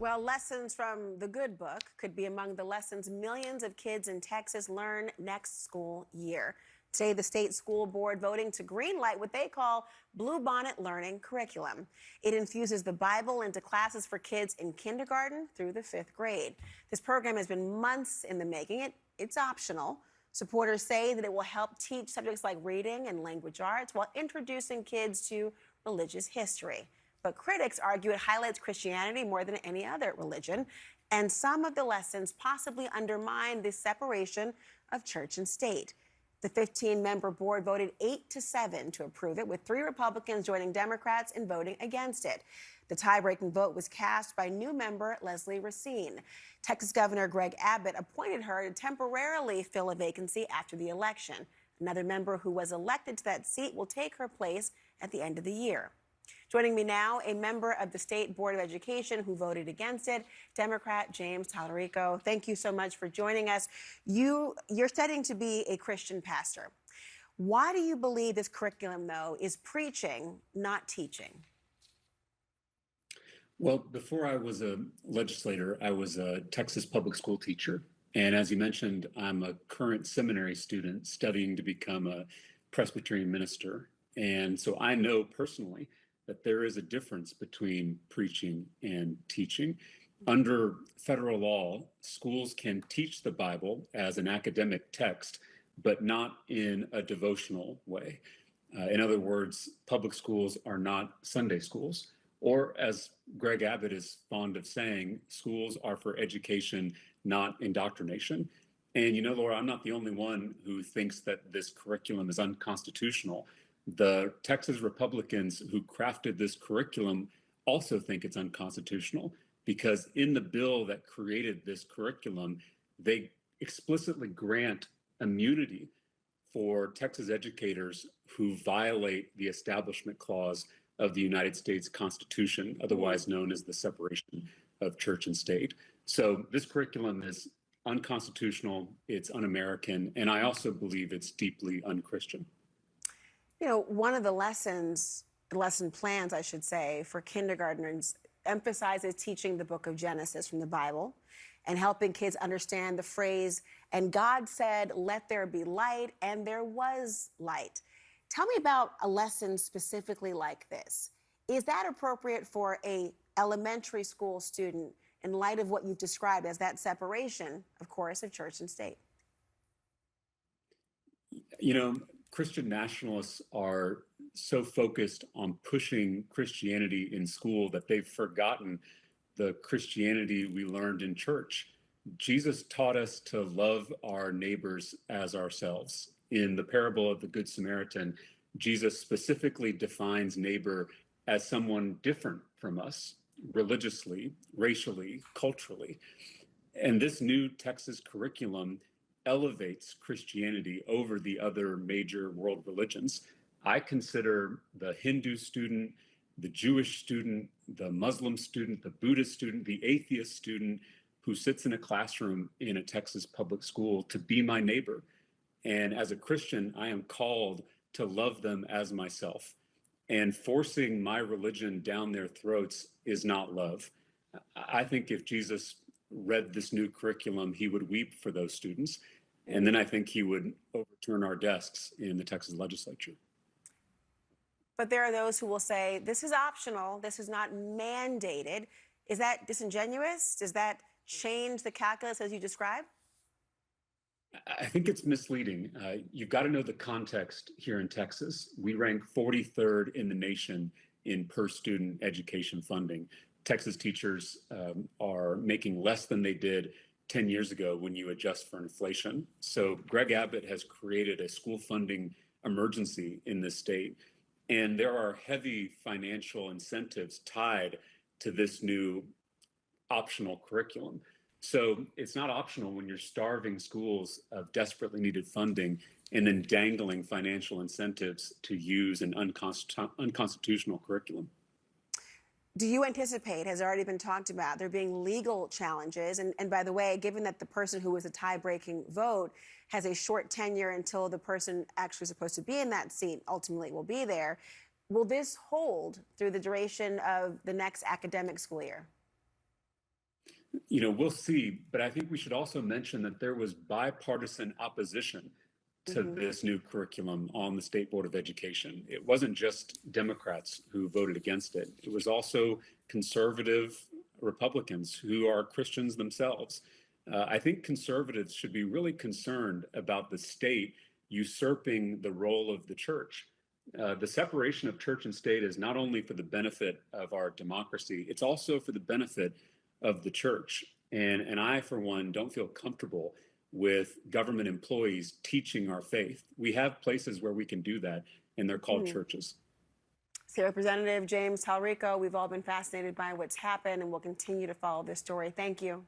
Well, lessons from the good book could be among the lessons millions of kids in Texas learn next school year. Today, the state school board voting to greenlight what they call Bluebonnet Learning Curriculum. It infuses the Bible into classes for kids in kindergarten through the 5th grade. This program has been months in the making. It's optional. Supporters say that it will help teach subjects like reading and language arts while introducing kids to religious history. But critics argue it highlights Christianity more than any other religion, and some of the lessons possibly undermine the separation of church and state. The 15-member board voted 8-7 to approve it, with 3 Republicans joining Democrats in voting against it. The tie-breaking vote was cast by new member Leslie Racine. Texas Governor Greg Abbott appointed her to temporarily fill a vacancy after the election. Another member who was elected to that seat will take her place at the end of the year. Joining me now, a member of the State Board of Education who voted against it, Democrat James Tallarico. Thank you so much for joining us. You're studying to be a Christian pastor. Why do you believe this curriculum, though, is preaching, not teaching? Well, before I was a legislator, I was a Texas public school teacher. And as you mentioned, I'm a current seminary student studying to become a Presbyterian minister. And so I know personally that there is a difference between preaching and teaching. Under federal law, schools can teach the Bible as an academic text, but not in a devotional way. In other words, public schools are not Sunday schools. Or as Greg Abbott is fond of saying, schools are for education, not indoctrination. And you know, Laura, I'm not the only one who thinks that this curriculum is unconstitutional. The Texas Republicans who crafted this curriculum also think it's unconstitutional because in the bill that created this curriculum, they explicitly grant immunity for Texas educators who violate the Establishment Clause of the United States Constitution, otherwise known as the separation of church and state. So this curriculum is unconstitutional, it's un-American, and I also believe it's deeply un-Christian. You know, one of the lesson plans, I should say, for kindergartners emphasizes teaching the book of Genesis from the Bible and helping kids understand the phrase, and God said, let there be light, and there was light. Tell me about a lesson specifically like this. Is that appropriate for an elementary school student in light of what you've described as that separation, of course, of church and state? You know, Christian nationalists are so focused on pushing Christianity in school that they've forgotten the Christianity we learned in church. Jesus taught us to love our neighbors as ourselves. In the parable of the Good Samaritan, Jesus specifically defines neighbor as someone different from us, religiously, racially, culturally. And this new Texas curriculum elevates Christianity over the other major world religions. I consider the Hindu student, the Jewish student, the Muslim student, the Buddhist student, the atheist student who sits in a classroom in a Texas public school to be my neighbor. And as a Christian, I am called to love them as myself. And forcing my religion down their throats is not love. I think if Jesus read this new curriculum, he would weep for those students. And then I think he would overturn our desks in the Texas legislature. But there are those who will say, this is optional, this is not mandated. Is that disingenuous? Does that change the calculus as you describe? I think it's misleading. You've got to know the context here in Texas. We rank 43rd in the nation in per student education funding. Texas teachers are making less than they did 10 years ago when you adjust for inflation. So Greg Abbott has created a school funding emergency in this state. And there are heavy financial incentives tied to this new optional curriculum. So it's not optional when you're starving schools of desperately needed funding and then dangling financial incentives to use an unconstitutional curriculum. Do you anticipate, has already been talked about, there being legal challenges? And by the way, given that the person who was a tie-breaking vote has a short tenure until the person actually supposed to be in that seat ultimately will be there, will this hold through the duration of the next academic school year? We'll see, but I think we should also mention that there was bipartisan opposition to Hmm. this new curriculum on the State Board of Education. It wasn't just Democrats who voted against it, it was also conservative Republicans who are Christians themselves. I think conservatives should be really concerned about the state usurping the role of the church. The separation of church and state is not only for the benefit of our democracy, it's also for the benefit of the church. And I, for one, don't feel comfortable with government employees teaching our faith. We have places where we can do that, and they're called Hmm. churches. State Representative James Talrico, we've all been fascinated by what's happened and will continue to follow this story. Thank you.